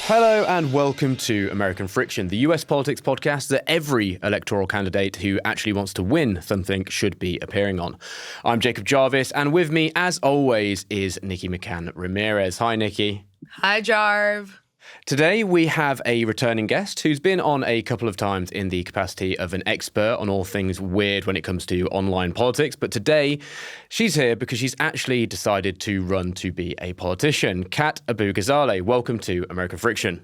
Hello and welcome to American Friction, the US politics podcast that every electoral candidate who actually wants to win something should be appearing on. I'm Jacob Jarvis, and with me, as always, is Nikki McCann Ramirez. Hi, Nikki. Hi, Jarv. Today we have a returning guest who's been on a couple of times in the capacity of an expert on all things weird when it comes to online politics. But today she's here because she's actually decided to run to be a politician. Kat Abughazaleh, welcome to American Friction.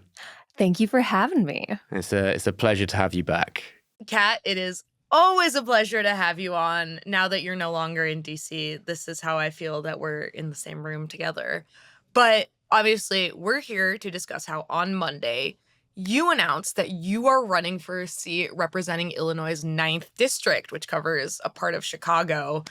Thank you for having me. It's a pleasure to have you back. Kat, it is always a pleasure to have you on. Now that you're no longer in DC, this is how I feel that we're in the same room together. But obviously, we're here to discuss how on Monday, you announced that you are running for a seat representing Illinois' 9th district, which covers a part of Chicago,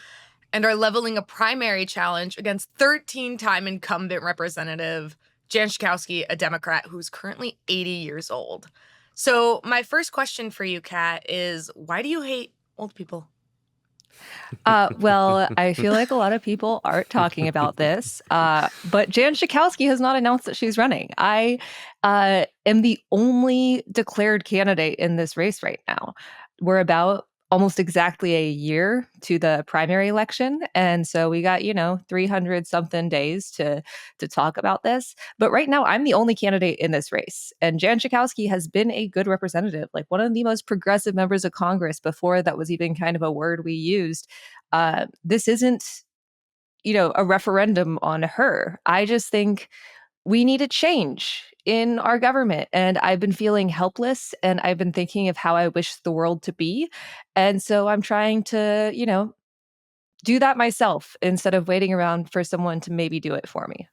and are leveling a primary challenge against 13-time incumbent representative Jan Shakowsky, a Democrat who's currently 80 years old. So my first question for you, Kat, is why do you hate old people? Well, I feel like a lot of people aren't talking about this, but Jan Shakowsky has not announced that she's running. I am the only declared candidate in this race right now. We're about almost exactly a year to the primary election. And so we got, 300 something days to talk about this. But right now, I'm the only candidate in this race. And Jan Shakowsky has been a good representative, like one of the most progressive members of Congress before that was even kind of a word we used. This isn't, a referendum on her. I just think we need a change in our government. And I've been feeling helpless, and I've been thinking of how I wish the world to be. And so I'm trying to, do that myself instead of waiting around for someone to maybe do it for me.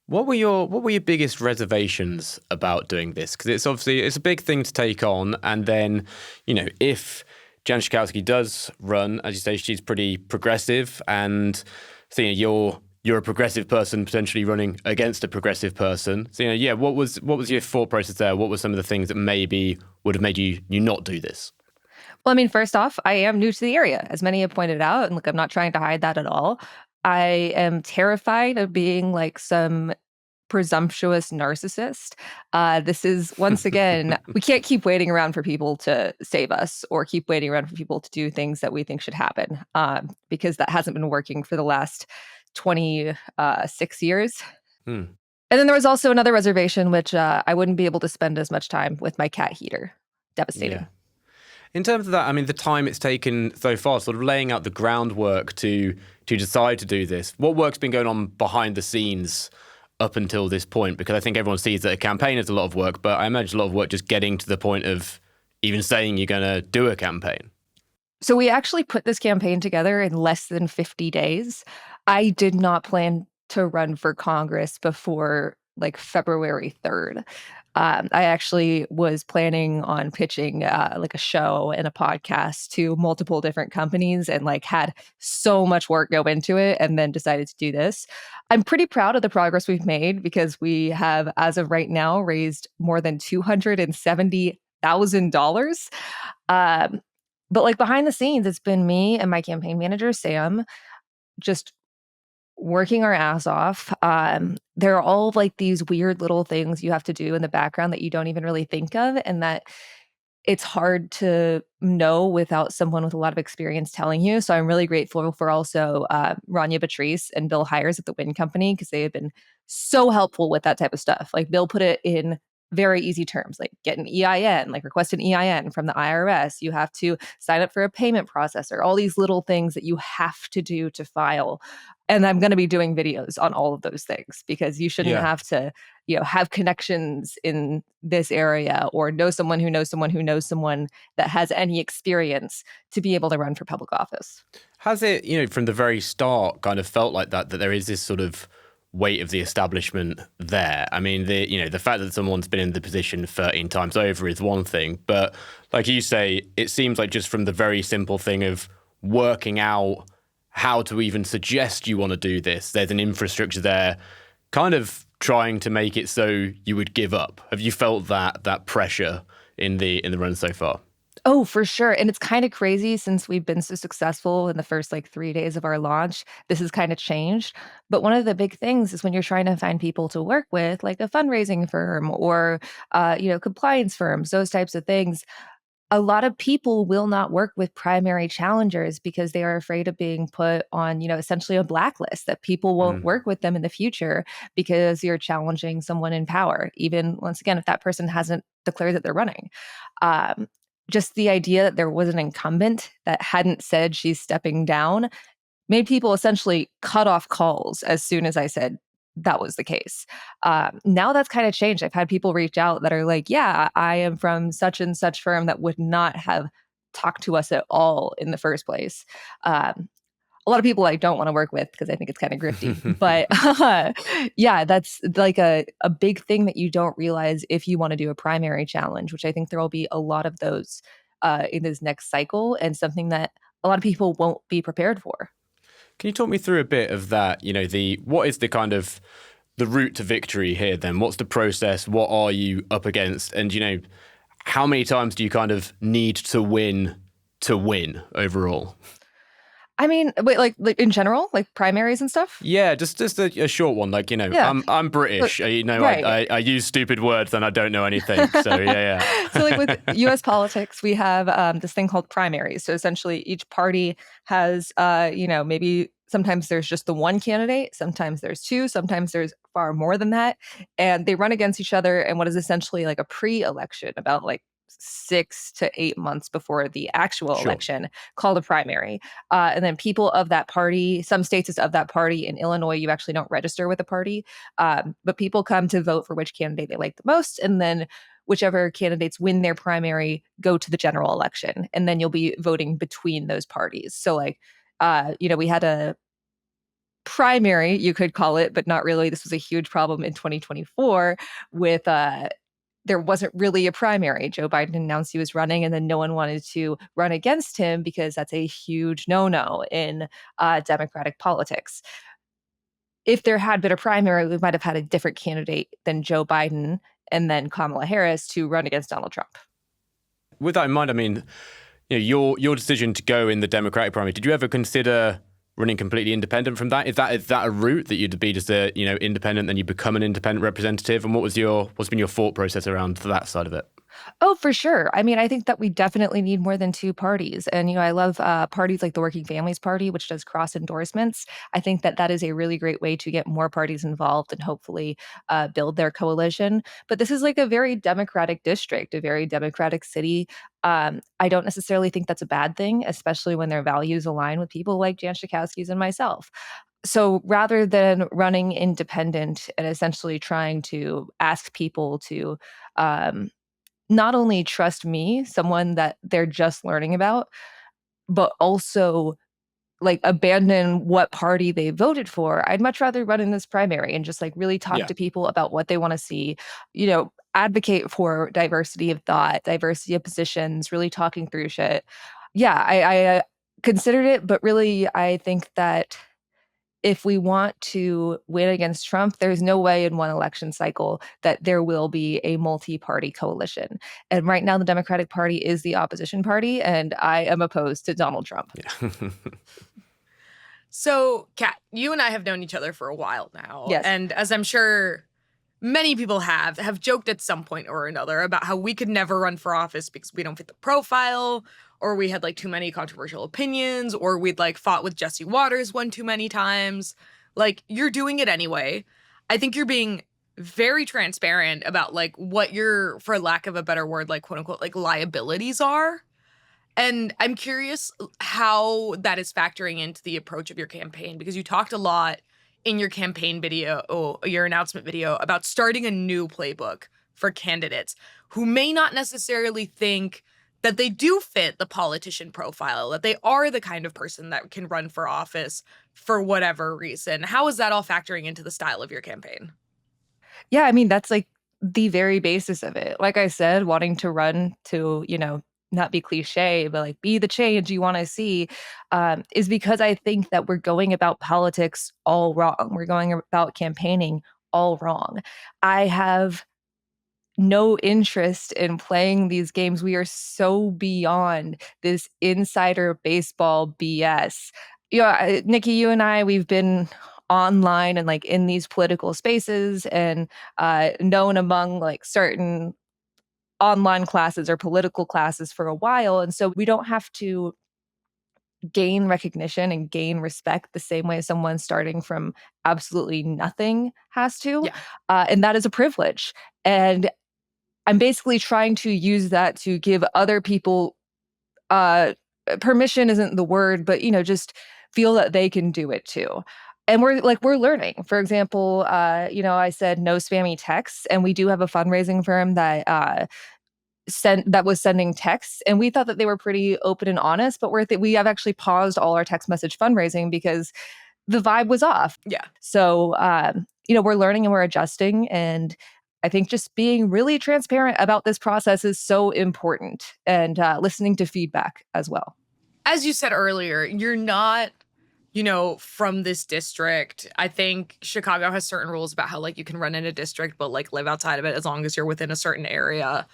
What were your biggest reservations about doing this? Because it's a big thing to take on. And then, if Jan Shakowsky does run, as you say, she's pretty progressive, and so you're a progressive person potentially running against a progressive person. So, what was your thought process there? What were some of the things that maybe would have made you not do this? Well, I mean, first off, I am new to the area, as many have pointed out, and look, I'm not trying to hide that at all. I am terrified of being like some presumptuous narcissist. This is, once again, we can't keep waiting around for people to save us or keep waiting around for people to do things that we think should happen, because that hasn't been working for the last 26 years. And then there was also another reservation, which I wouldn't be able to spend as much time with my cat heater. Devastating. Yeah. In terms of that, I mean, the time it's taken so far, sort of laying out the groundwork to decide to do this, what work's been going on behind the scenes up until this point? Because I think everyone sees that a campaign is a lot of work, but I imagine a lot of work just getting to the point of even saying you're going to do a campaign. So we actually put this campaign together in less than 50 days. I did not plan to run for Congress before like February 3rd. I actually was planning on pitching like a show and a podcast to multiple different companies and like had so much work go into it and then decided to do this. I'm pretty proud of the progress we've made because we have, as of right now, raised more than $270,000. But like behind the scenes, it's been me and my campaign manager, Sam, just working our ass off. There are all like these weird little things you have to do in the background that you don't even really think of, and that it's hard to know without someone with a lot of experience telling you. So I'm really grateful for also Rania Patrice and Bill Hires at the Wind Company, because they have been so helpful with that type of stuff. Like Bill put it in very easy terms, like get an EIN, like request an EIN from the IRS. You have to sign up for a payment processor, all these little things that you have to do to file. And I'm going to be doing videos on all of those things, because you shouldn't have to, have connections in this area or know someone who knows someone who knows someone that has any experience to be able to run for public office. Has it, from the very start kind of felt like that there is this sort of weight of the establishment there? I mean, the fact that someone's been in the position 13 times over is one thing, but like you say, it seems like just from the very simple thing of working out how to even suggest you want to do this, there's an infrastructure there kind of trying to make it so you would give up. Have you felt that pressure in the run so far? Oh, for sure. And it's kind of crazy since we've been so successful in the first like 3 days of our launch. This has kind of changed. But one of the big things is when you're trying to find people to work with, like a fundraising firm or, compliance firms, those types of things. A lot of people will not work with primary challengers because they are afraid of being put on, essentially a blacklist that people won't Mm. work with them in the future because you're challenging someone in power, even once again, if that person hasn't declared that they're running. Um, just the idea that there was an incumbent that hadn't said she's stepping down made people essentially cut off calls as soon as I said that was the case. Now that's kind of changed. I've had people reach out that are like, yeah, I am from such and such firm that would not have talked to us at all in the first place. A lot of people I don't want to work with because I think it's kind of grifty. But yeah, that's like a big thing that you don't realize if you want to do a primary challenge, which I think there will be a lot of those in this next cycle and something that a lot of people won't be prepared for. Can you talk me through a bit of that? What is the kind of the route to victory here then? What's the process? What are you up against? And, how many times do you kind of need to win overall? I mean, wait, like in general, like primaries and stuff? Yeah, just a short one. Like, Yeah. I'm Look, British. right. I use stupid words and I don't know anything. So yeah. So like with US politics, we have this thing called primaries. So essentially each party has maybe sometimes there's just the one candidate, sometimes there's two, sometimes there's far more than that. And they run against each other in what is essentially like a pre-election, about like 6 to 8 months before the actual Sure. election, called a primary. And then people of that party, some states it's of that party. In Illinois, you actually don't register with a party, but people come to vote for which candidate they like the most. And then whichever candidates win their primary go to the general election. And then you'll be voting between those parties. So, like, we had a primary, you could call it, but not really. This was a huge problem in 2024 with there wasn't really a primary. Joe Biden announced he was running, and then no one wanted to run against him because that's a huge no-no in Democratic politics. If there had been a primary, we might have had a different candidate than Joe Biden and then Kamala Harris to run against Donald Trump. With that in mind, I mean, your decision to go in the Democratic primary, did you ever consider running completely independent from that? Is that a route that you'd be just independent, then you become an independent representative? And what's been your thought process around that side of it? Oh, for sure. I mean, I think that we definitely need more than two parties. And, I love parties like the Working Families Party, which does cross endorsements. I think that that is a really great way to get more parties involved and hopefully build their coalition. But this is like a very Democratic district, a very Democratic city. I don't necessarily think that's a bad thing, especially when their values align with people like Jan Shakowsky's and myself. So rather than running independent and essentially trying to ask people to, um, not only trust me, someone that they're just learning about, but also like abandon what party they voted for. I'd much rather run in this primary and just like really talk Yeah. to people about what they want to see, advocate for diversity of thought, diversity of positions, really talking through shit. Yeah, I considered it, but really I think that if we want to win against Trump, there's no way in one election cycle that there will be a multi-party coalition. And right now, the Democratic Party is the opposition party, and I am opposed to Donald Trump. Yeah. So, Kat, you and I have known each other for a while now. Yes. And as I'm sure many people have joked at some point or another about how we could never run for office because we don't fit the profile, or we had like too many controversial opinions, or we'd like fought with Jesse Waters one too many times. Like, you're doing it anyway. I think you're being very transparent about like what your, for lack of a better word, like quote unquote, like liabilities are. And I'm curious how that is factoring into the approach of your campaign, because you talked a lot in your campaign video, your announcement video, about starting a new playbook for candidates who may not necessarily think that they do fit the politician profile, that they are the kind of person that can run for office for whatever reason. How is that all factoring into the style of your campaign? Yeah, I mean, that's like the very basis of it. Like I said, wanting to run to, not be cliche, but like be the change you want to see, is because I think that we're going about politics all wrong. We're going about campaigning all wrong. I have no interest in playing these games. We are so beyond this insider baseball BS. Nikki, you and I, we've been online and like in these political spaces and known among like certain online classes or political classes for a while. And so we don't have to gain recognition and gain respect the same way someone starting from absolutely nothing has to. Yeah. And that is a privilege. And I'm basically trying to use that to give other people permission isn't the word, but just feel that they can do it too. And we're learning. For example, I said no spammy texts, and we do have a fundraising firm that was sending texts, and we thought that they were pretty open and honest, but we have actually paused all our text message fundraising because the vibe was off. Yeah. So we're learning and we're adjusting, and I think just being really transparent about this process is so important, and listening to feedback as well. As you said earlier, you're not from this district. I think Chicago has certain rules about how like you can run in a district but like live outside of it as long as you're within a certain area.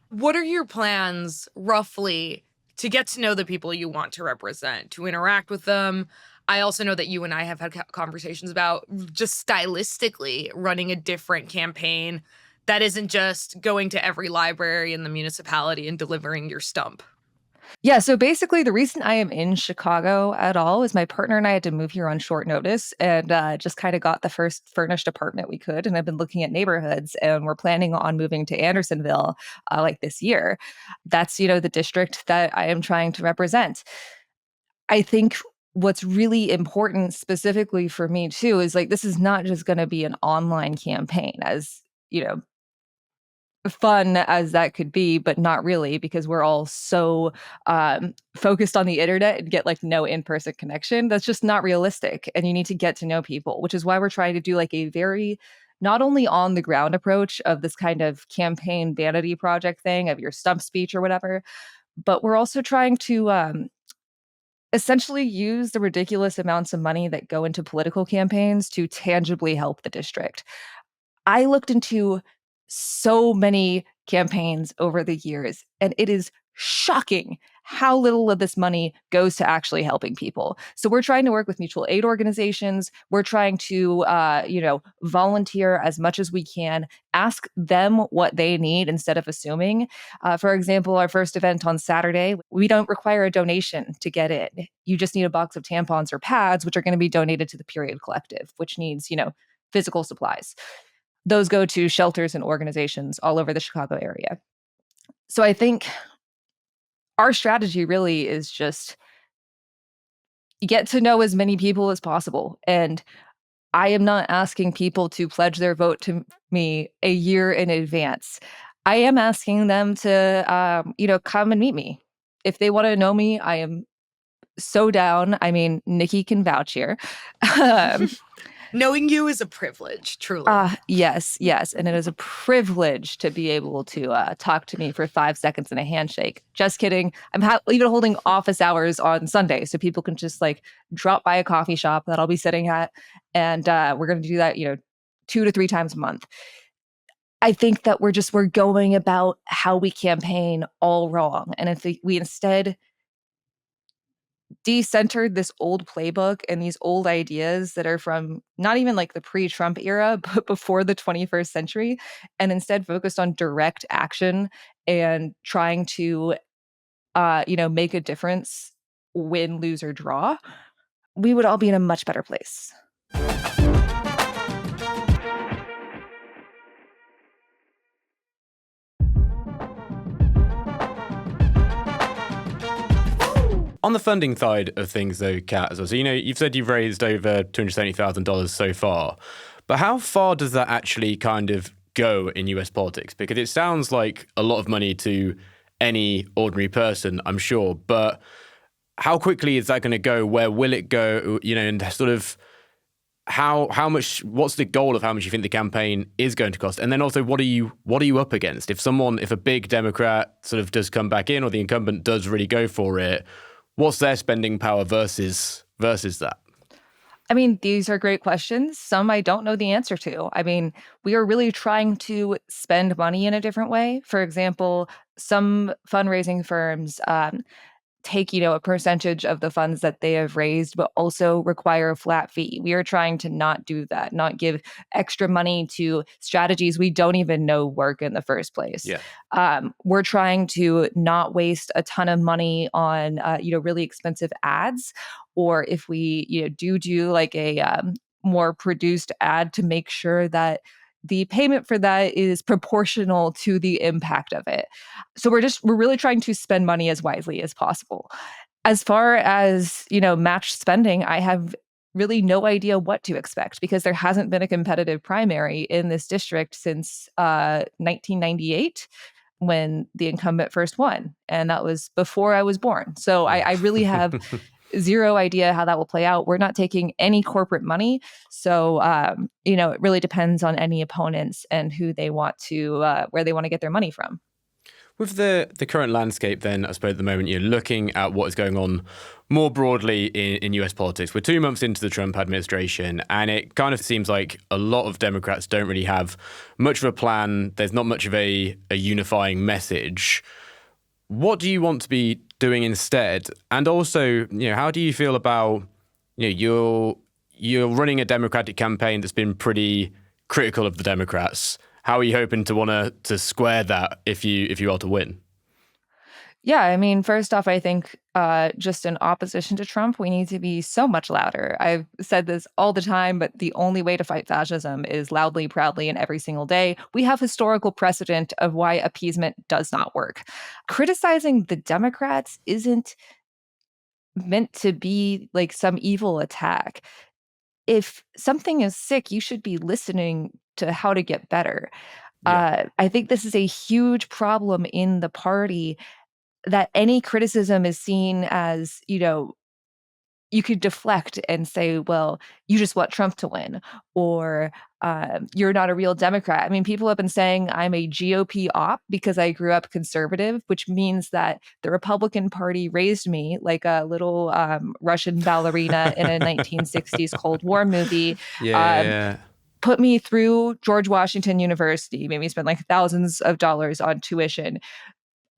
What are your plans, roughly, to get to know the people you want to represent, to interact with them? I also know that you and I have had conversations about just stylistically running a different campaign that isn't just going to every library in the municipality and delivering your stump. Yeah, so basically the reason I am in Chicago at all is my partner and I had to move here on short notice, and just kind of got the first furnished apartment we could. And I've been looking at neighborhoods, and we're planning on moving to Andersonville like this year. That's, the district that I am trying to represent. I think what's really important specifically for me too is like, this is not just going to be an online campaign, as, fun as that could be, but not really, because we're all so focused on the internet and get like no in-person connection. That's just not realistic. And you need to get to know people, which is why we're trying to do like a very not only on the ground approach of this kind of campaign vanity project thing of your stump speech or whatever, but we're also trying to essentially use the ridiculous amounts of money that go into political campaigns to tangibly help the district. I looked into so many campaigns over the years, and it is shocking how little of this money goes to actually helping people. So we're trying to work with mutual aid organizations. We're trying to, volunteer as much as we can, ask them what they need instead of assuming. For example, our first event on Saturday, we don't require a donation to get in. You just need a box of tampons or pads, which are going to be donated to the Period Collective, which needs, physical supplies. Those go to shelters and organizations all over the Chicago area. So I think our strategy really is just get to know as many people as possible. And I am not asking people to pledge their vote to me a year in advance. I am asking them to, come and meet me. If they want to know me, I am so down. I mean, Nikki can vouch here. Knowing you is a privilege, truly. Yes. And it is a privilege to be able to talk to me for 5 seconds in a handshake. Just kidding. I'm even holding office hours on Sunday, so people can just like drop by a coffee shop that I'll be sitting at. And we're going to do that, 2 to 3 times a month. I think that we're going about how we campaign all wrong. And if we instead decentered this old playbook and these old ideas that are from not even like the pre-Trump era, but before the 21st century, and instead focused on direct action and trying to, make a difference, win, lose, or draw, we would all be in a much better place. On the funding side of things, though, Kat, as well. So, you've said you've raised over $270,000 so far, but how far does that actually kind of go in US politics? Because it sounds like a lot of money to any ordinary person, I'm sure, but how quickly is that going to go? Where will it go? And sort of how much? What's the goal of how much you think the campaign is going to cost? And then also, what are you up against? If a big Democrat sort of does come back in, or the incumbent does really go for it, what's their spending power versus that? I mean, these are great questions. Some I don't know the answer to. I mean, we are really trying to spend money in a different way. For example, some fundraising firms take, a percentage of the funds that they have raised, but also require a flat fee. We are trying to not do that, not give extra money to strategies we don't even know work in the first place. Yeah. We're trying to not waste a ton of money on, really expensive ads, or if we, do like a more produced ad, to make sure that the payment for that is proportional to the impact of it. So we're really trying to spend money as wisely as possible. As far as, matched spending, I have really no idea what to expect because there hasn't been a competitive primary in this district since 1998 when the incumbent first won. And that was before I was born. So I really have zero idea how that will play out. We're not taking any corporate money. So, it really depends on any opponents and who they want to, where they want to get their money from. With the current landscape, then, I suppose at the moment, you're looking at what is going on more broadly in US politics. We're 2 months into the Trump administration, and it kind of seems like a lot of Democrats don't really have much of a plan. There's not much of a unifying message. What do you want to be doing instead? And also, how do you feel about, you're running a Democratic campaign that's been pretty critical of the Democrats. How are you hoping to want to square that if you are to win? Yeah, I mean, first off, I think just in opposition to Trump, we need to be so much louder. I've said this all the time, but the only way to fight fascism is loudly, proudly, and every single day. We have historical precedent of why appeasement does not work. Criticizing the Democrats isn't meant to be like some evil attack. If something is sick, you should be listening to how to get better. Yeah. I think this is a huge problem in the party, that any criticism is seen as, you could deflect and say, well, you just want Trump to win, or you're not a real Democrat. I mean, people have been saying I'm a GOP op because I grew up conservative, which means that the Republican Party raised me like a little Russian ballerina in a 1960s Cold War movie. Yeah. Put me through George Washington University, made me spend like thousands of dollars on tuition.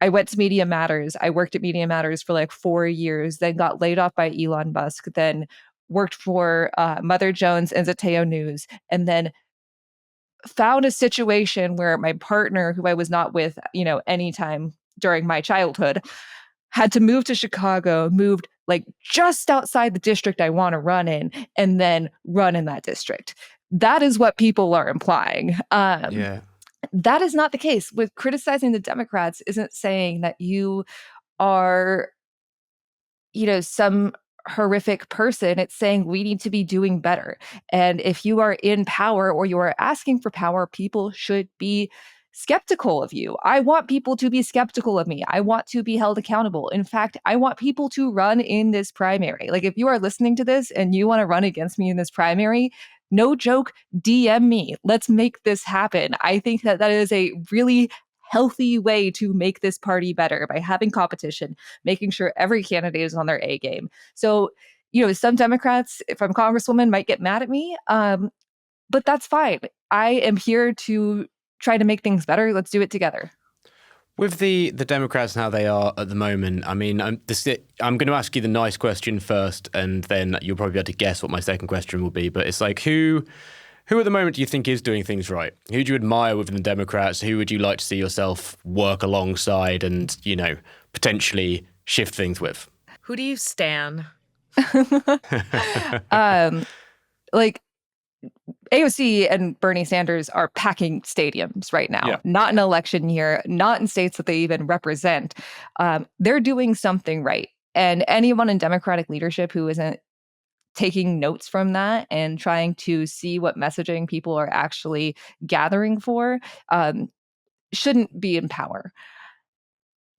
I went to Media Matters. I worked at Media Matters for like 4 years, then got laid off by Elon Musk, then worked for Mother Jones and Zateo News, and then found a situation where my partner, who I was not with, anytime during my childhood, had to move to Chicago, moved like just outside the district I want to run in, and then run in that district. That is what people are implying. Yeah. That is not the case. With criticizing the Democrats isn't saying that you are, some horrific person. It's saying we need to be doing better. And if you are in power or you are asking for power, people should be skeptical of you. I want people to be skeptical of me. I want to be held accountable. In fact, I want people to run in this primary. Like, if you are listening to this and you want to run against me in this primary, no joke, DM me. Let's make this happen. I think that that is a really healthy way to make this party better, by having competition, making sure every candidate is on their A game. So, some Democrats, if I'm Congresswoman, might get mad at me, but that's fine. I am here to try to make things better. Let's do it together. With the Democrats and how they are at the moment, I mean, I'm going to ask you the nice question first, and then you'll probably be able to guess what my second question will be. But it's like, who at the moment do you think is doing things right? Who do you admire within the Democrats? Who would you like to see yourself work alongside and, potentially shift things with? Who do you stan? Like, AOC and Bernie Sanders are packing stadiums right now, Yeah. not in election year, not in states that they even represent. They're doing something right. And anyone in Democratic leadership who isn't taking notes from that and trying to see what messaging people are actually gathering for shouldn't be in power.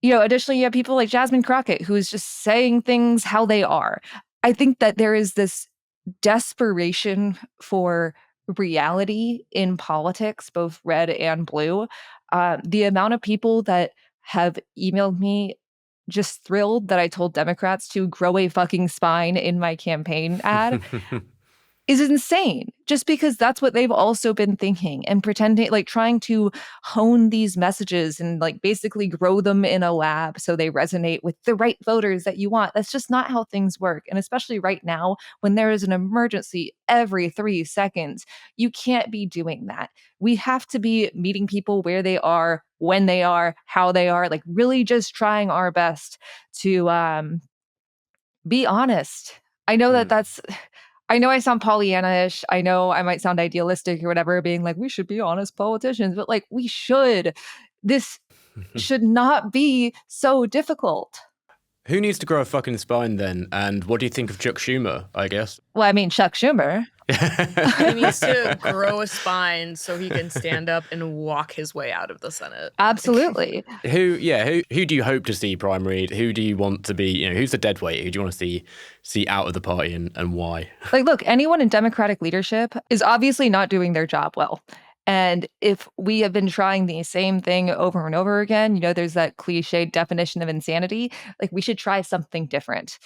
Additionally, you have people like Jasmine Crockett, who is just saying things how they are. I think that there is this desperation for reality in politics, both red and blue. The amount of people that have emailed me just thrilled that I told Democrats to grow a fucking spine in my campaign ad is insane, just because that's what they've also been thinking and pretending, like trying to hone these messages and like basically grow them in a lab so they resonate with the right voters that you want. That's just not how things work. And especially right now, when there is an emergency every 3 seconds, you can't be doing that. We have to be meeting people where they are, when they are, how they are, like really just trying our best to be honest. I know that I know I sound Pollyanna-ish. I know I might sound idealistic or whatever, being like, we should be honest politicians, but like, we should. This should not be so difficult. Who needs to grow a fucking spine then? And what do you think of Chuck Schumer, I guess? Well, I mean, Chuck Schumer. He needs to grow a spine so he can stand up and walk his way out of the Senate. Absolutely. Who do you hope to see primaried? Who do you want to be, who's the deadweight? Who do you want to see out of the party and why? Like, look, anyone in Democratic leadership is obviously not doing their job well. And if we have been trying the same thing over and over again, there's that cliched definition of insanity, like we should try something different.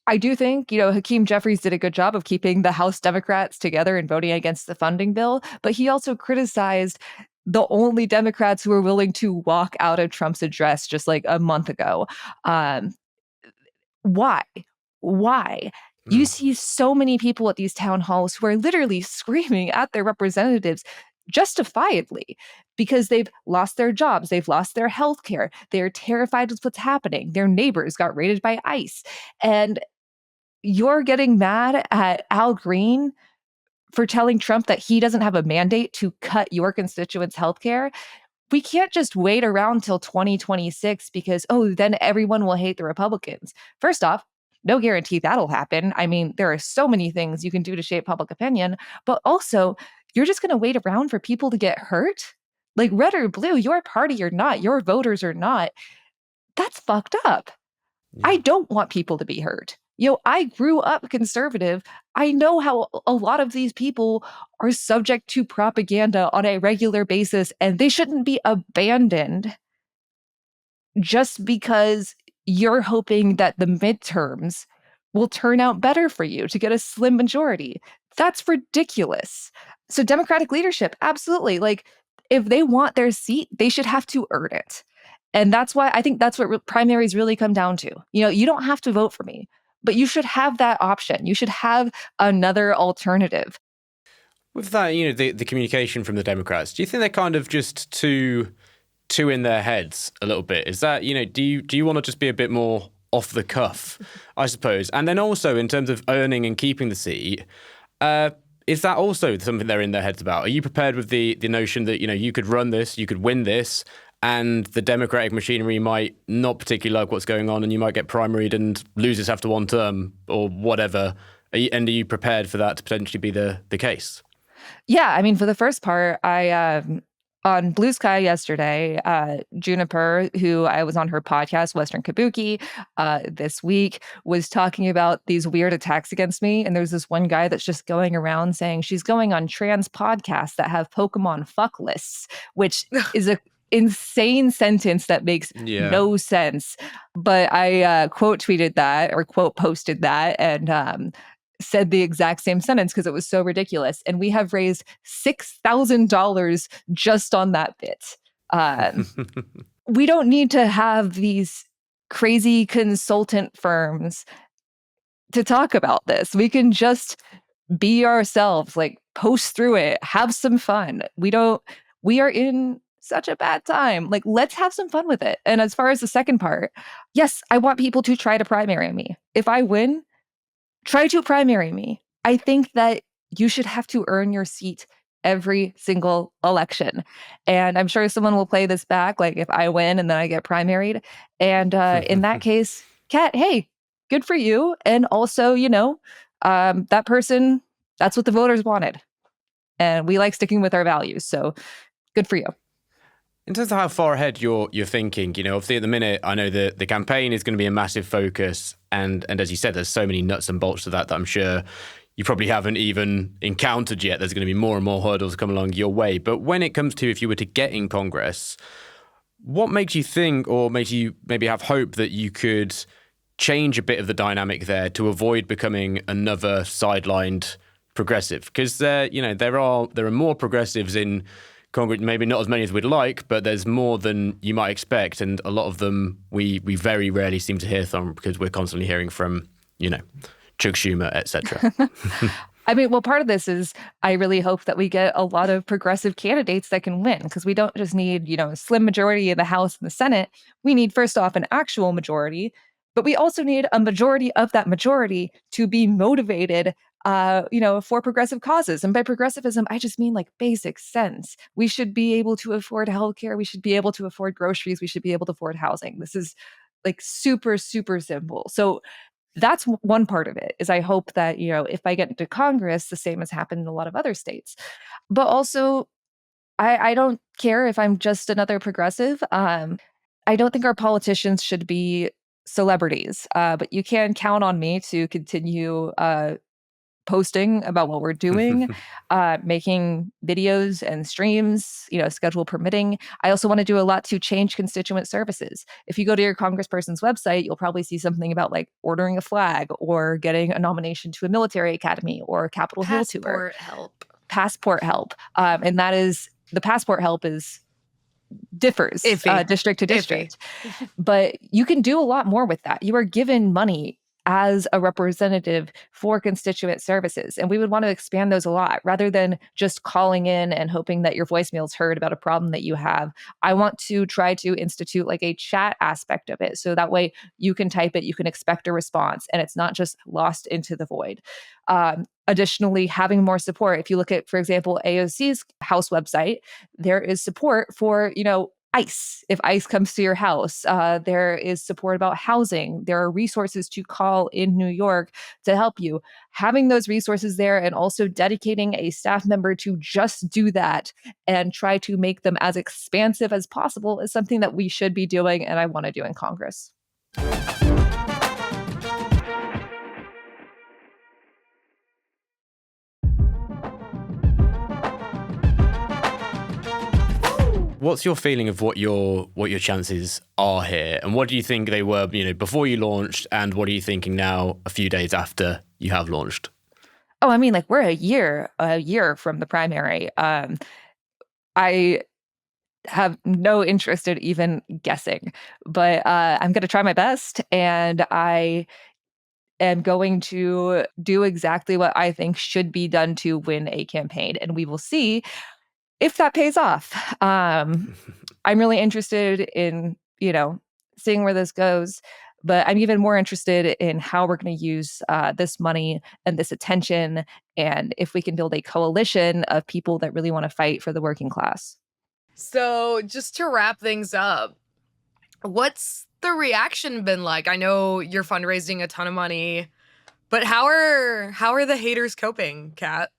I do think, Hakeem Jeffries did a good job of keeping the House Democrats together and voting against the funding bill, but he also criticized the only Democrats who were willing to walk out of Trump's address just like a month ago. Why? You see so many people at these town halls who are literally screaming at their representatives justifiably because they've lost their jobs, they've lost their health care, they're terrified with what's happening, their neighbors got raided by ICE. And you're getting mad at Al Green for telling Trump that he doesn't have a mandate to cut your constituents' health care. We can't just wait around till 2026 because, then everyone will hate the Republicans. First off, no guarantee that'll happen. I mean, there are so many things you can do to shape public opinion, but also you're just going to wait around for people to get hurt? Like red or blue, your party or not, your voters or not, that's fucked up. Yeah. I don't want people to be hurt. I grew up conservative. I know how a lot of these people are subject to propaganda on a regular basis, and they shouldn't be abandoned just because you're hoping that the midterms will turn out better for you to get a slim majority. That's ridiculous. So Democratic leadership, absolutely. Like, if they want their seat, they should have to earn it. And that's why I think that's what primaries really come down to. You don't have to vote for me, but you should have that option. You should have another alternative. With that, the communication from the Democrats, do you think they're kind of just too in their heads a little bit? Is that, do you want to just be a bit more off the cuff, I suppose? And then also in terms of earning and keeping the seat, is that also something they're in their heads about? Are you prepared with the notion that, you could run this, you could win this, and the Democratic machinery might not particularly like what's going on, and you might get primaried and lose this after one term or whatever? Are you prepared for that to potentially be the case? Yeah, I mean, for the first part, I on Blue Sky yesterday, Juniper, who I was on her podcast, Western Kabuki, this week, was talking about these weird attacks against me. And there's this one guy that's just going around saying she's going on trans podcasts that have Pokemon fuck lists, which is a insane sentence that makes no sense. But I quote tweeted that or quote posted that and said the exact same sentence because it was so ridiculous. And we have raised $6,000 just on that bit. We don't need to have these crazy consultant firms to talk about this. We can just be ourselves, like post through it, have some fun. We are in such a bad time. Like, let's have some fun with it. And as far as the second part, yes, I want people to try to primary me. If I win, try to primary me. I think that you should have to earn your seat every single election. And I'm sure someone will play this back, like if I win and then I get primaried. And in that case, Kat, hey, good for you. And also, that person, that's what the voters wanted. And we like sticking with our values. So good for you. In terms of how far ahead you're thinking, obviously at the minute, I know the campaign is going to be a massive focus. And as you said, there's so many nuts and bolts to that I'm sure you probably haven't even encountered yet. There's going to be more and more hurdles come along your way. But when it comes to if you were to get in Congress, what makes you think or makes you maybe have hope that you could change a bit of the dynamic there to avoid becoming another sidelined progressive? Because there are more progressives in Congress, maybe not as many as we'd like, but there's more than you might expect, and a lot of them we very rarely seem to hear from because we're constantly hearing from, Chuck Schumer, etc. I mean, well, part of this is I really hope that we get a lot of progressive candidates that can win, because we don't just need, a slim majority in the House and the Senate. We need, first off, an actual majority, but we also need a majority of that majority to be motivated, for progressive causes. And by progressivism, I just mean like basic sense. We should be able to afford healthcare. We should be able to afford groceries. We should be able to afford housing. This is like super, super simple. So that's one part of it, is I hope that, if I get into Congress, the same has happened in a lot of other states. But also, I don't care if I'm just another progressive. I don't think our politicians should be celebrities, but you can count on me to continue posting about what we're doing, making videos and streams, schedule permitting. I also want to do a lot to change constituent services. If you go to your congressperson's website, you'll probably see something about like ordering a flag or getting a nomination to a military academy or Capitol Hill tour. Passport help. And that is, the passport help differs district to district. But you can do a lot more with that. You are given money as a representative for constituent services. And we would want to expand those a lot rather than just calling in and hoping that your voicemail is heard about a problem that you have. I want to try to institute like a chat aspect of it. So that way you can type it, you can expect a response, and it's not just lost into the void. Additionally, having more support. If you look at, for example, AOC's House website, there is support for, ICE. If ICE comes to your house, there is support about housing. There are resources to call in New York to help you. Having those resources there and also dedicating a staff member to just do that and try to make them as expansive as possible is something that we should be doing, and I want to do in Congress. What's your feeling of what your chances are here, and what do you think they were, before you launched, and what are you thinking now, a few days after you have launched? Oh, I mean, like we're a year from the primary. I have no interest in even guessing, but I'm going to try my best, and I am going to do exactly what I think should be done to win a campaign, and we will see if that pays off. I'm really interested in, seeing where this goes, but I'm even more interested in how we're going to use this money and this attention, and if we can build a coalition of people that really want to fight for the working class. So just to wrap things up, what's the reaction been like? I know you're fundraising a ton of money, but how are the haters coping, Kat?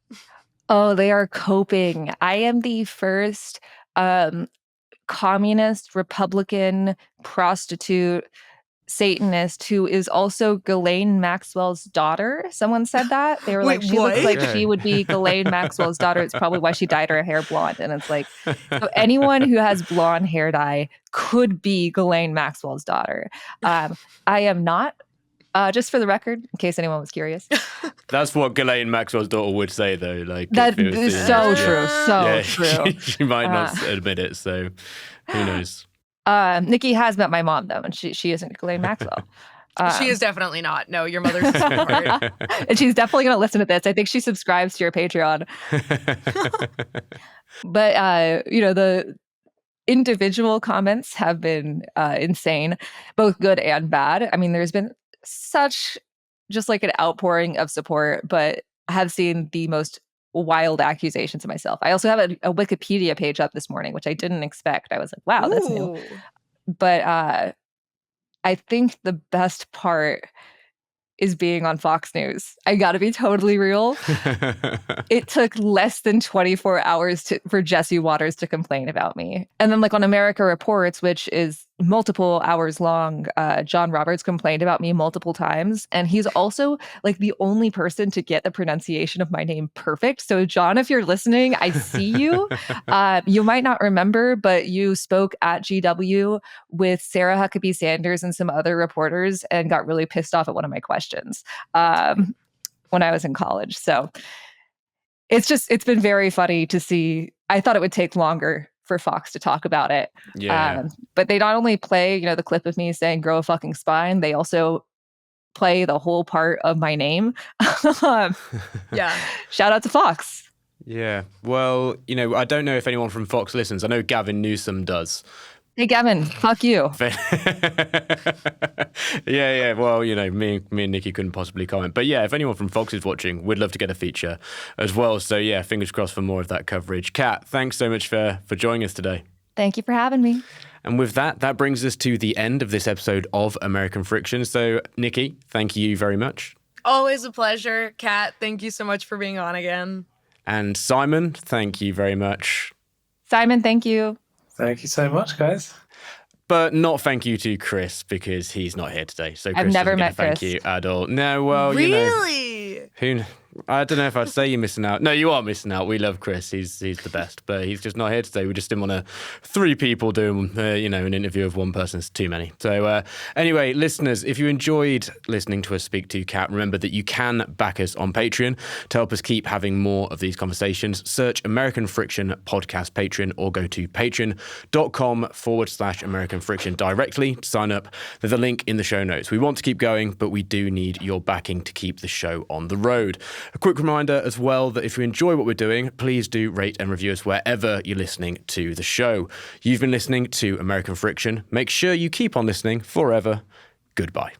Oh, they are coping. I am the first communist, Republican, prostitute, Satanist who is also Ghislaine Maxwell's daughter. Someone said that. They were Wait, like, she what? looks like she would be Ghislaine Maxwell's daughter. It's probably why she dyed her hair blonde. And it's like, so anyone who has blonde hair dye could be Ghislaine Maxwell's daughter. I am not. Just for the record, in case anyone was curious. That's what Ghislaine Maxwell's daughter would say, though. Like that is so true. So true. She might not admit it, so who knows? Nikki has met my mom, though, and she isn't Ghislaine Maxwell. She is definitely not. No, your mother's a sweetheart. And she's definitely going to listen to this. I think she subscribes to your Patreon. But, the individual comments have been insane, both good and bad. I mean, there's been such just like an outpouring of support, but I have seen the most wild accusations of myself. I also have a Wikipedia page up this morning, which I didn't expect. I was like, wow, that's new. But I think the best part is being on Fox News. I gotta be totally real. It took less than 24 hours for Jesse Waters to complain about me. And then like on America Reports, which is multiple hours long, John Roberts complained about me multiple times. And he's also like the only person to get the pronunciation of my name perfect. So John, if you're listening, I see you. You might not remember, but you spoke at GW with Sarah Huckabee Sanders and some other reporters and got really pissed off at one of my questions when I was in college. So it's been very funny to see. I thought it would take longer for Fox to talk about it. Yeah. But they not only play, the clip of me saying grow a fucking spine, they also play the whole part of my name. Yeah. Shout out to Fox. Yeah. Well, I don't know if anyone from Fox listens. I know Gavin Newsom does. Hey, Gavin, fuck you. Yeah. Well, me and Nikki couldn't possibly comment. But yeah, if anyone from Fox is watching, we'd love to get a feature as well. So yeah, fingers crossed for more of that coverage. Kat, thanks so much for joining us today. Thank you for having me. And with that brings us to the end of this episode of American Friction. So Nikki, thank you very much. Always a pleasure. Kat, thank you so much for being on again. And Simon, thank you very much. Simon, thank you. Thank you so much, guys. But not thank you to Chris because he's not here today. So Chris I've never doesn't get met a thank Chris. you at all. No, well, Really? I don't know if I'd say you're missing out. No, you are missing out. We love Chris. He's the best, but he's just not here today. We just didn't want 3 people doing, an interview of one person. It's too many. So anyway, listeners, if you enjoyed listening to us speak to Kat, remember that you can back us on Patreon to help us keep having more of these conversations. Search American Friction Podcast Patreon or go to patreon.com/American Friction directly to sign up. There's a link in the show notes. We want to keep going, but we do need your backing to keep the show on the road. A quick reminder as well that if you enjoy what we're doing, please do rate and review us wherever you're listening to the show. You've been listening to American Friction. Make sure you keep on listening forever. Goodbye.